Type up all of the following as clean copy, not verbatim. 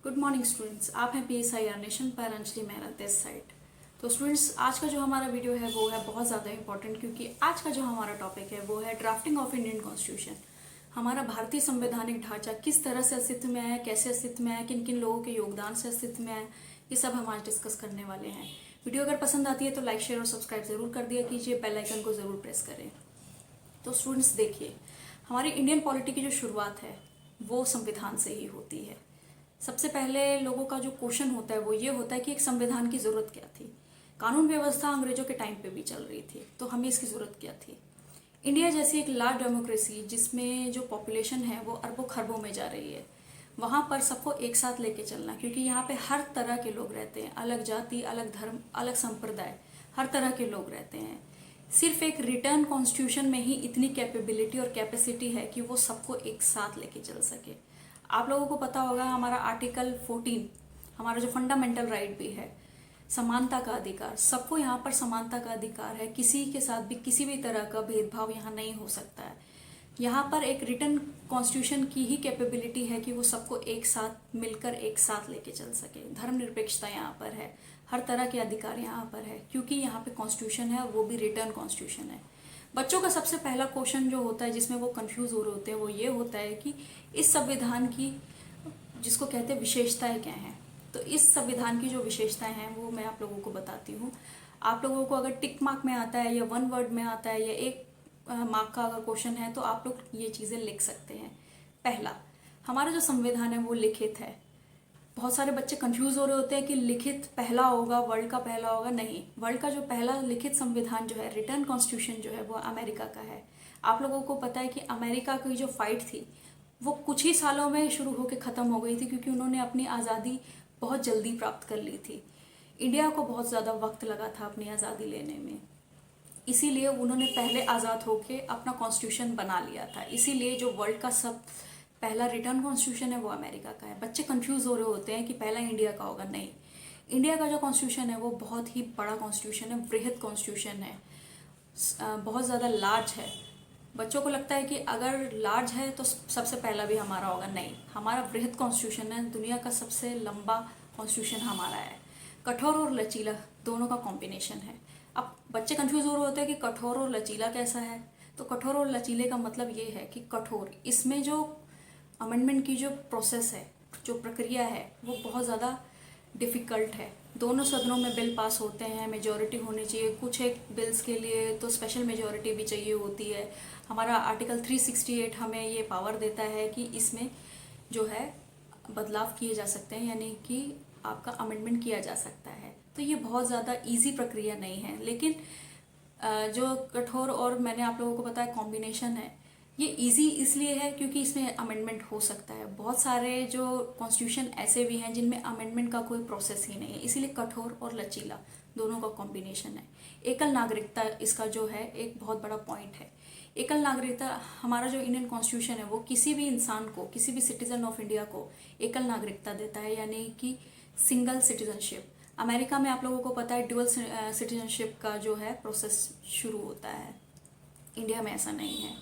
Good morning students, आप हैं PSI nation पर अंजलि मेहरा दिस साइड। तो स्टूडेंट्स, आज का जो हमारा वीडियो है वो है बहुत ज़्यादा इंपॉर्टेंट, क्योंकि आज का जो हमारा टॉपिक है वो है ड्राफ्टिंग ऑफ इंडियन कॉन्स्टिट्यूशन। हमारा भारतीय संवैधानिक ढांचा किस तरह से अस्तित्व में आया, कैसे अस्तित्व में आया, किन किन लोगों के योगदान से अस्तित्व में आया, ये सब हम आज डिस्कस करने वाले हैं। वीडियो अगर पसंद आती है तो लाइक, शेयर और सब्सक्राइब जरूर कर दिया कीजिए, बेल आइकन को जरूर प्रेस करें। तो स्टूडेंट्स देखिए, हमारी इंडियन पॉलिटी की जो शुरुआत है वो संविधान से ही होती है। सबसे पहले लोगों का जो क्वेश्चन होता है वो ये होता है कि एक संविधान की जरूरत क्या थी। कानून व्यवस्था अंग्रेजों के टाइम पे भी चल रही थी, तो हमें इसकी जरूरत क्या थी। इंडिया जैसी एक लार्ज डेमोक्रेसी जिसमें जो पॉपुलेशन है वो अरबों खरबों में जा रही है, वहाँ पर सबको एक साथ लेके चलना, क्योंकि यहाँ पे हर तरह के लोग रहते हैं, अलग जाति, अलग धर्म, अलग संप्रदाय, हर तरह के लोग रहते हैं। सिर्फ एक रिटर्न कॉन्स्टिट्यूशन में ही इतनी कैपेबिलिटी और कैपेसिटी है कि वो सबको एक साथ लेके चल सके। आप लोगों को पता होगा, हमारा आर्टिकल 14 हमारा जो फंडामेंटल राइट भी है, समानता का अधिकार, सबको यहाँ पर समानता का अधिकार है। किसी के साथ भी किसी भी तरह का भेदभाव यहाँ नहीं हो सकता है। यहाँ पर एक रिटर्न कॉन्स्टिट्यूशन की ही कैपेबिलिटी है कि वो सबको एक साथ मिलकर एक साथ लेके चल सके। धर्मनिरपेक्षता यहाँ पर है, हर तरह के अधिकार यहाँ पर है, क्योंकि यहाँ पे कॉन्स्टिट्यूशन है और वो भी रिटर्न कॉन्स्टिट्यूशन है। बच्चों का सबसे पहला क्वेश्चन जो होता है, जिसमें वो कंफ्यूज हो रहे होते हैं, वो ये होता है कि इस संविधान की, जिसको कहते हैं विशेषताएं, क्या हैं। तो इस संविधान की जो विशेषताएं हैं वो मैं आप लोगों को बताती हूँ। आप लोगों को अगर टिक मार्क में आता है या वन वर्ड में आता है या एक मार्क का अगर क्वेश्चन है तो आप लोग ये चीज़ें लिख सकते हैं। पहला, हमारा जो संविधान है वो लिखित है। बहुत सारे बच्चे कंफ्यूज हो रहे होते हैं कि लिखित पहला होगा, वर्ल्ड का पहला होगा। नहीं, वर्ल्ड का जो पहला लिखित संविधान जो है, रिटर्न कॉन्स्टिट्यूशन जो है, वो अमेरिका का है। आप लोगों को पता है कि अमेरिका की जो फाइट थी वो कुछ ही सालों में शुरू होकर ख़त्म हो गई थी, क्योंकि उन्होंने अपनी आज़ादी बहुत जल्दी प्राप्त कर ली थी। इंडिया को बहुत ज़्यादा वक्त लगा था अपनी आज़ादी लेने में, इसीलिए उन्होंने पहले आज़ाद होके अपना कॉन्स्टिट्यूशन बना लिया था। इसीलिए जो वर्ल्ड का सब पहला रिटर्न कॉन्स्टिट्यूशन है वो अमेरिका का है। बच्चे कंफ्यूज हो रहे होते हैं कि पहला इंडिया का होगा। नहीं, इंडिया का जो कॉन्स्टिट्यूशन है वो बहुत ही बड़ा कॉन्स्टिट्यूशन है, वृहद कॉन्स्टिट्यूशन है, बहुत ज़्यादा लार्ज है। बच्चों को लगता है कि अगर लार्ज है तो सबसे पहला भी हमारा होगा। नहीं, हमारा वृहद कॉन्स्टिट्यूशन है, दुनिया का सबसे लंबा कॉन्स्टिट्यूशन हमारा है। कठोर और लचीला दोनों का कॉम्बिनेशन है। अब बच्चे कंफ्यूज हो रहे होते हैं कि कठोर और लचीला कैसा है। तो कठोर और लचीले का मतलब ये है कि कठोर, इसमें जो अमेंडमेंट की जो प्रोसेस है, जो प्रक्रिया है, वो बहुत ज़्यादा डिफ़िकल्ट है। दोनों सदनों में बिल पास होते हैं, मेजॉरिटी होनी चाहिए। कुछ एक बिल्स के लिए तो स्पेशल मेजॉरिटी भी चाहिए होती है। हमारा आर्टिकल 368 हमें ये पावर देता है कि इसमें जो है बदलाव किए जा सकते हैं, यानी कि आपका अमेंडमेंट किया जा सकता है। तो ये बहुत ज़्यादा इजी प्रक्रिया नहीं है, लेकिन जो कठोर और मैंने आप लोगों को बताया कॉम्बिनेशन है, ये इजी इसलिए है क्योंकि इसमें अमेंडमेंट हो सकता है। बहुत सारे जो कॉन्स्टिट्यूशन ऐसे भी हैं जिनमें अमेंडमेंट का कोई प्रोसेस ही नहीं है, इसीलिए कठोर और लचीला दोनों का कॉम्बिनेशन है। एकल नागरिकता इसका जो है एक बहुत बड़ा पॉइंट है। एकल नागरिकता, हमारा जो इंडियन कॉन्स्टिट्यूशन है वो किसी भी इंसान को, किसी भी सिटीजन ऑफ इंडिया को एकल नागरिकता देता है, यानी कि सिंगल सिटीजनशिप। अमेरिका में आप लोगों को पता है ड्यूअल सिटीजनशिप का जो है प्रोसेस शुरू होता है। इंडिया में ऐसा नहीं है।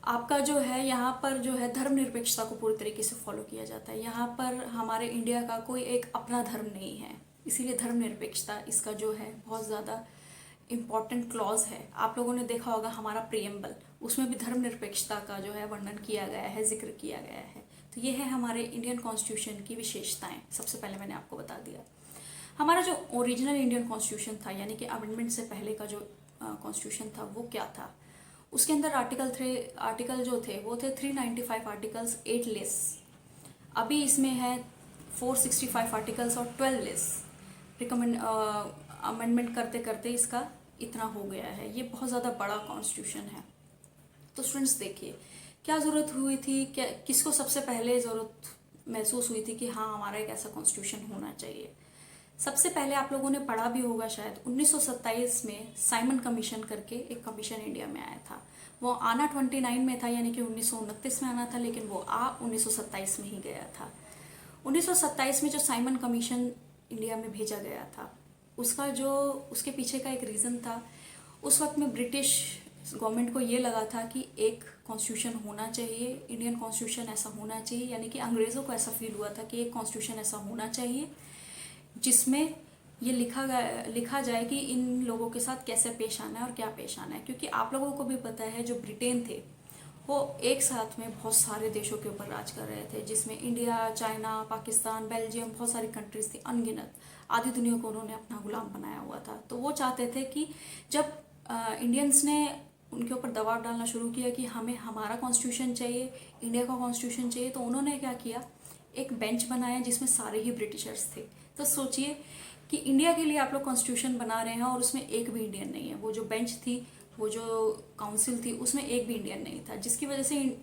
आपका जो है यहाँ पर जो है धर्मनिरपेक्षता को पूरी तरीके से फॉलो किया जाता है। यहाँ पर हमारे इंडिया का कोई एक अपना धर्म नहीं है, इसीलिए धर्मनिरपेक्षता इसका जो है बहुत ज़्यादा इम्पॉर्टेंट क्लॉज है। आप लोगों ने देखा होगा हमारा प्रियम्बल, उसमें भी धर्मनिरपेक्षता का जो है वर्णन किया गया है, जिक्र किया गया है। तो ये है हमारे इंडियन कॉन्स्टिट्यूशन की विशेषताएं। सबसे पहले मैंने आपको बता दिया। हमारा जो ओरिजिनल इंडियन कॉन्स्टिट्यूशन था, यानी कि अमेंडमेंट से पहले का जो कॉन्स्टिट्यूशन था वो क्या था। उसके अंदर आर्टिकल जो थे वो थे 395 आर्टिकल्स, 8 लेस। अभी इसमें है 465 आर्टिकल्स और 12 लेस। अमेंडमेंट करते करते इसका इतना हो गया है। ये बहुत ज़्यादा बड़ा कॉन्स्टिट्यूशन है। तो स्टूडेंट्स देखिए, क्या ज़रूरत हुई थी, क्या किसको सबसे पहले ज़रूरत महसूस हुई थी कि हाँ हमारा एक ऐसा कॉन्स्टिट्यूशन होना चाहिए। सबसे पहले आप लोगों ने पढ़ा भी होगा शायद, 1927 में साइमन कमीशन करके एक कमीशन इंडिया में आया था। वो आना 29 में था, यानी कि 1929 में आना था, लेकिन वो 1927 में ही गया था। 1927 में जो साइमन कमीशन इंडिया में भेजा गया था, उसका जो उसके पीछे का एक रीज़न था, उस वक्त में ब्रिटिश गवर्नमेंट को ये लगा था कि एक कॉन्स्टिट्यूशन होना चाहिए, इंडियन कॉन्स्टिट्यूशन ऐसा होना चाहिए, यानी कि अंग्रेज़ों को ऐसा फील हुआ था कि एक कॉन्स्टिट्यूशन ऐसा होना चाहिए जिसमें ये लिखा जाए कि इन लोगों के साथ कैसे पेश आना है और क्या पेश आना है। क्योंकि आप लोगों को भी पता है जो ब्रिटेन थे वो एक साथ में बहुत सारे देशों के ऊपर राज कर रहे थे, जिसमें इंडिया, चाइना, पाकिस्तान, बेल्जियम, बहुत सारी कंट्रीज थी, अनगिनत। आधी दुनिया को उन्होंने अपना गुलाम बनाया हुआ था। तो वो चाहते थे कि जब इंडियंस ने उनके ऊपर दबाव डालना शुरू किया कि हमें हमारा कॉन्स्टिट्यूशन चाहिए, इंडिया का कॉन्स्टिट्यूशन चाहिए, तो उन्होंने क्या किया, एक बेंच बनाया जिसमें सारे ही ब्रिटिशर्स थे। तो सोचिए कि इंडिया के लिए आप लोग कॉन्स्टिट्यूशन बना रहे हैं और उसमें एक भी इंडियन नहीं है। वो जो बेंच थी, वो जो काउंसिल थी, उसमें एक भी इंडियन नहीं था, जिसकी वजह से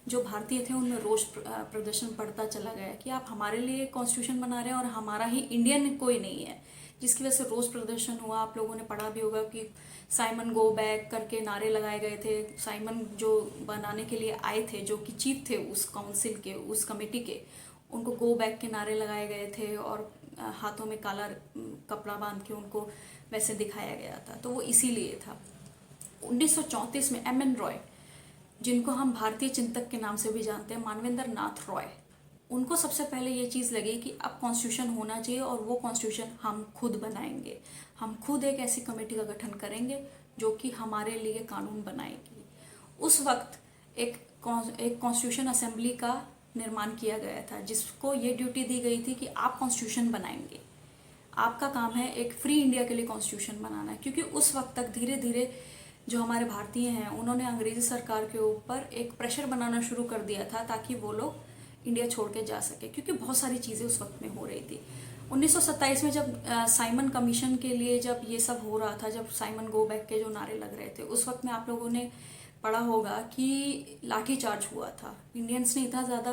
जो भारतीय थे उनमें रोष प्रदर्शन बढ़ता चला गया कि आप हमारे लिए कॉन्स्टिट्यूशन बना रहे हैं और हमारा ही इंडियन कोई नहीं है, जिसकी वजह से रोष प्रदर्शन हुआ। आप लोगों ने पढ़ा भी होगा कि साइमन गो बैक करके नारे लगाए गए थे। साइमन जो बनाने के लिए आए थे, जो कि चीफ थे उस काउंसिल के, उस कमेटी के, उनको गो बैक के नारे लगाए गए थे और हाथों में काला कपड़ा बांध के उनको वैसे दिखाया गया था। तो वो इसीलिए था। 1934 में एम एन रॉय, जिनको हम भारतीय चिंतक के नाम से भी जानते हैं, मानवेंद्र नाथ रॉय, उनको सबसे पहले ये चीज़ लगी कि अब कॉन्स्टिट्यूशन होना चाहिए और वो कॉन्स्टिट्यूशन हम खुद बनाएंगे। हम खुद एक ऐसी कमेटी का गठन करेंगे जो कि हमारे लिए कानून बनाएगी। उस वक्त एक कॉन्स्टिट्यूशन असेंबली का निर्माण किया गया था, जिसको ये ड्यूटी दी गई थी कि आप कॉन्स्टिट्यूशन बनाएंगे, आपका काम है एक फ्री इंडिया के लिए कॉन्स्टिट्यूशन बनाना है। क्योंकि उस वक्त तक धीरे धीरे जो हमारे भारतीय हैं उन्होंने अंग्रेजी सरकार के ऊपर एक प्रेशर बनाना शुरू कर दिया था ताकि वो लोग इंडिया छोड़ के जा सके, क्योंकि बहुत सारी चीज़ें उस वक्त में हो रही थी। 1927 में जब साइमन कमीशन के लिए जब ये सब हो रहा था, जब साइमन गो बैक के जो नारे लग रहे थे, उस वक्त में आप लोगों ने पढ़ा होगा कि लाठीचार्ज हुआ था। इंडियंस ने इतना ज़्यादा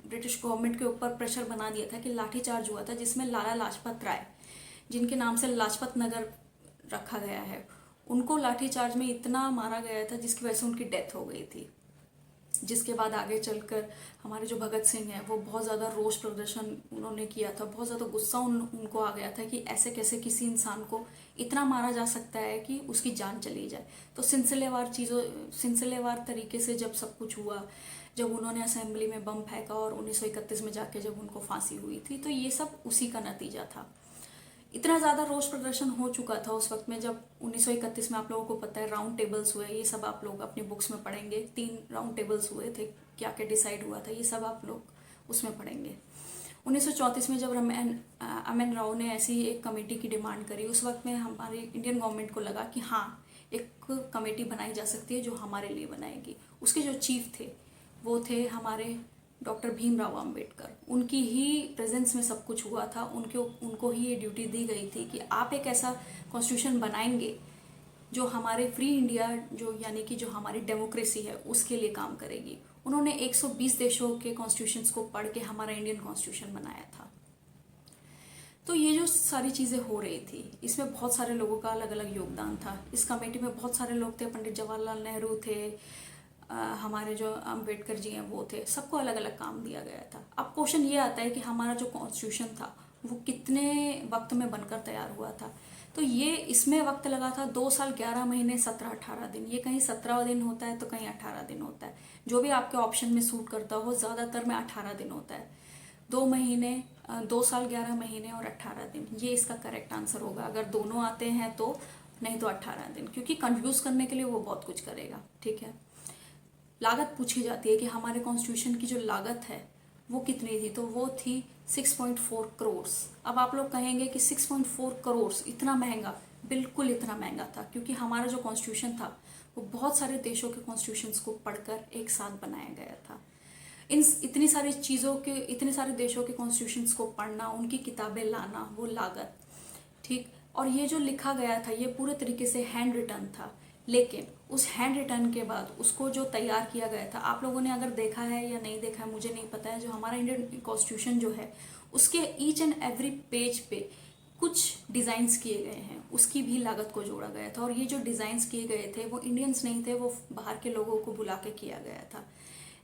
ब्रिटिश गवर्नमेंट के ऊपर प्रेशर बना दिया था कि लाठीचार्ज हुआ था, जिसमें लाला लाजपत राय, जिनके नाम से लाजपत नगर रखा गया है, उनको लाठीचार्ज में इतना मारा गया था जिसकी वजह से उनकी डेथ हो गई थी। जिसके बाद आगे चलकर हमारे जो भगत सिंह हैं वो बहुत ज़्यादा रोष प्रदर्शन उन्होंने किया था, बहुत ज़्यादा गुस्सा उनको आ गया था कि ऐसे कैसे किसी इंसान को इतना मारा जा सकता है कि उसकी जान चली जाए। तो सिलसिलेवार तरीके से जब सब कुछ हुआ, जब उन्होंने असेंबली में बम फेंका और 1931 में जाके जब उनको फांसी हुई थी, तो ये सब उसी का नतीजा था। इतना ज़्यादा रोष प्रदर्शन हो चुका था उस वक्त में। जब 1931 में आप लोगों को पता है राउंड टेबल्स हुए, ये सब आप लोग अपनी बुक्स में पढ़ेंगे। 3 राउंड टेबल्स हुए थे, क्या क्या डिसाइड हुआ था, ये सब आप लोग उसमें पढ़ेंगे। 1934 में जब एम.एन. राव ने ऐसी एक कमेटी की डिमांड करी, उस वक्त में हमारे इंडियन गवर्नमेंट को लगा कि हाँ, एक कमेटी बनाई जा सकती है जो हमारे लिए बनाएगी। उसके जो चीफ थे वो थे हमारे डॉक्टर भीमराव अंबेडकर। उनकी ही प्रेजेंस में सब कुछ हुआ था। उनको ही ये ड्यूटी दी गई थी कि आप एक ऐसा कॉन्स्टिट्यूशन बनाएंगे जो हमारे फ्री इंडिया, जो यानी कि जो हमारी डेमोक्रेसी है, उसके लिए काम करेगी। उन्होंने 120 देशों के कॉन्स्टिट्यूशंस को पढ़ के हमारा इंडियन कॉन्स्टिट्यूशन बनाया था। तो ये जो सारी चीज़ें हो रही थी, इसमें बहुत सारे लोगों का अलग अलग योगदान था। इस कमेटी में बहुत सारे लोग थे, पंडित जवाहरलाल नेहरू थे, हमारे जो अम्बेडकर जी हैं वो थे, सबको अलग अलग काम दिया गया था। अब क्वेश्चन ये आता है कि हमारा जो कॉन्स्टिट्यूशन था वो कितने वक्त में बनकर तैयार हुआ था। तो ये इसमें वक्त लगा था 2 साल 11 महीने 17-18 दिन। ये कहीं 17 दिन होता है तो कहीं 18 दिन होता है, जो भी आपके ऑप्शन में सूट करता हो। ज़्यादातर में 18 दिन होता है। 2 साल 11 महीने और 18 दिन, ये इसका करेक्ट आंसर होगा। अगर दोनों आते हैं तो, नहीं तो 18 दिन, क्योंकि कंफ्यूज करने के लिए वो बहुत कुछ करेगा। ठीक है। लागत पूछी जाती है कि हमारे कॉन्स्टिट्यूशन की जो लागत है वो कितनी थी, तो वो थी 6.4 करोड़। अब आप लोग कहेंगे कि 6.4 करोड़ इतना महंगा? बिल्कुल इतना महंगा था, क्योंकि हमारा जो कॉन्स्टिट्यूशन था वो बहुत सारे देशों के कॉन्स्टिट्यूशंस को पढ़कर एक साथ बनाया गया था। इतनी सारी चीज़ों के, इतने सारे देशों के कॉन्स्टिट्यूशंस को पढ़ना, उनकी किताबें लाना, वो लागत। ठीक। और ये जो लिखा गया था ये पूरे तरीके से हैंड रिटन था, लेकिन उस हैंड रिटन के बाद उसको जो तैयार किया गया था, आप लोगों ने अगर देखा है या नहीं देखा है मुझे नहीं पता है, जो हमारा इंडियन कॉन्स्टिट्यूशन जो है उसके ईच एंड एवरी पेज पे कुछ डिज़ाइंस किए गए हैं, उसकी भी लागत को जोड़ा गया था। और ये जो डिज़ाइंस किए गए थे वो इंडियंस नहीं थे, वो बाहर के लोगों को बुला के किया गया था।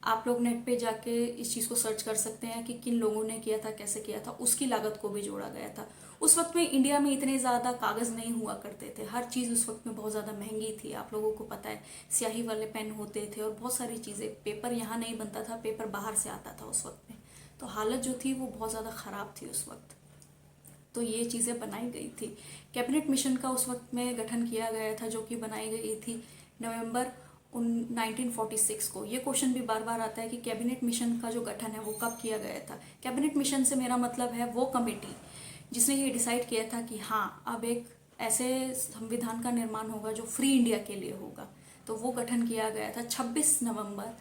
आप लोग नेट पे जाके इस चीज़ को सर्च कर सकते हैं कि किन लोगों ने किया था, कैसे किया था, उसकी लागत को भी जोड़ा गया था। उस वक्त में इंडिया में इतने ज़्यादा कागज़ नहीं हुआ करते थे, हर चीज़ उस वक्त में बहुत ज़्यादा महंगी थी, आप लोगों को पता है। स्याही वाले पेन होते थे और बहुत सारी चीज़ें, पेपर यहाँ नहीं बनता था, पेपर बाहर से आता था उस वक्त में। तो हालत जो थी वो बहुत ज़्यादा ख़राब थी उस वक्त। तो ये चीज़ें बनाई गई थी। कैबिनेट मिशन का उस वक्त में गठन किया गया था, जो कि बनाई गई थी नवंबर 1946 को। ये क्वेश्चन भी बार बार आता है कि कैबिनेट मिशन का जो गठन है वो कब किया गया था। कैबिनेट मिशन से मेरा मतलब है वो कमेटी जिसने ये डिसाइड किया था कि हाँ, अब एक ऐसे संविधान का निर्माण होगा जो फ्री इंडिया के लिए होगा। तो वो गठन किया गया था 26 नवंबर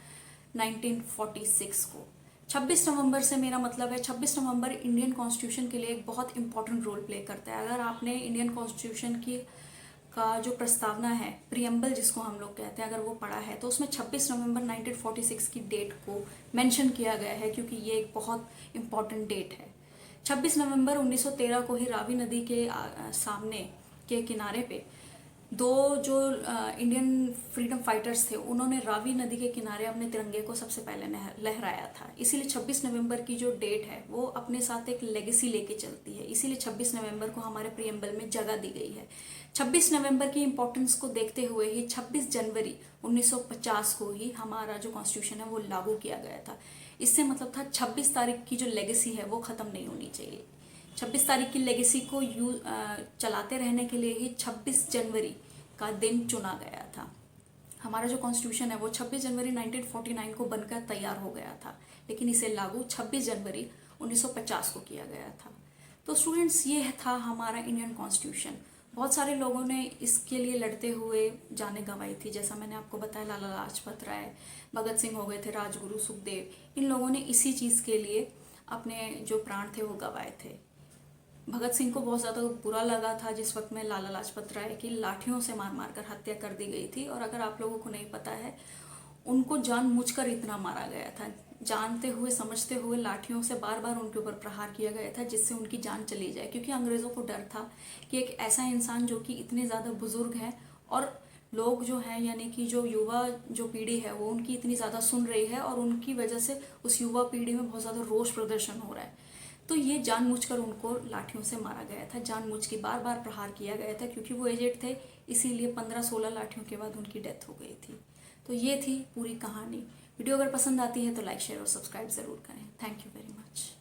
1946 को। 26 नवंबर से मेरा मतलब है 26 नवंबर इंडियन कॉन्स्टिट्यूशन के लिए एक बहुत इंपॉर्टेंट रोल प्ले करता है। अगर आपने इंडियन कॉन्स्टिट्यूशन की का जो प्रस्तावना है, प्रियम्बल जिसको हम लोग कहते हैं, अगर वो पढ़ा है तो उसमें 26 नवंबर 1946 की डेट को मेंशन किया गया है, क्योंकि ये एक बहुत इंपॉर्टेंट डेट है। 26 नवंबर 1913 को ही रावी नदी के सामने के किनारे पे दो जो इंडियन फ्रीडम फाइटर्स थे, उन्होंने रावी नदी के किनारे अपने तिरंगे को सबसे पहले लहराया था। इसीलिए 26 नवंबर की जो डेट है वो अपने साथ एक लेगेसी लेके चलती है, इसीलिए 26 नवंबर को हमारे प्रियम्बल में जगह दी गई है। 26 नवंबर की इंपॉर्टेंस को देखते हुए ही 26 जनवरी 1950 को ही हमारा जो कॉन्स्टिट्यूशन है वो लागू किया गया था। इससे मतलब था 26 तारीख की जो लेगेसी है वो खत्म नहीं होनी चाहिए। 26 तारीख की लेगेसी को चलाते रहने के लिए ही 26 जनवरी का दिन चुना गया था। हमारा जो कॉन्स्टिट्यूशन है वो 26 जनवरी 1949 को बनकर तैयार हो गया था, लेकिन इसे लागू 26 जनवरी 1950 को किया गया था। तो स्टूडेंट्स, ये था हमारा इंडियन कॉन्स्टिट्यूशन। बहुत सारे लोगों ने इसके लिए लड़ते हुए जाने गंवाई थी, जैसा मैंने आपको बताया, लाला लाजपत राय, भगत सिंह हो गए थे, राजगुरु, सुखदेव, इन लोगों ने इसी चीज़ के लिए अपने जो प्राण थे वो गंवाए थे। भगत सिंह को बहुत ज़्यादा बुरा लगा था जिस वक्त में लाला लाजपत राय की लाठियों से मार मार कर हत्या कर दी गई थी। और अगर आप लोगों को नहीं पता है, उनको जानबूझकर इतना मारा गया था, जानते हुए समझते हुए लाठियों से बार बार उनके ऊपर प्रहार किया गया था, जिससे उनकी जान चली जाए, क्योंकि अंग्रेज़ों को डर था कि एक ऐसा इंसान जो कि इतने ज़्यादा बुजुर्ग है और लोग जो हैं, यानी कि जो युवा जो पीढ़ी है वो उनकी इतनी ज़्यादा सुन रही है और उनकी वजह से उस युवा पीढ़ी में बहुत ज़्यादा रोष प्रदर्शन हो रहा है। तो ये जानबूझकर उनको लाठियों से मारा गया था, जानबूझ के बार बार प्रहार किया गया था, क्योंकि वो एजेड थे, इसीलिए 15-16 लाठियों के बाद उनकी डेथ हो गई थी। तो ये थी पूरी कहानी। वीडियो अगर पसंद आती है तो लाइक, शेयर और सब्सक्राइब ज़रूर करें। Thank you very much.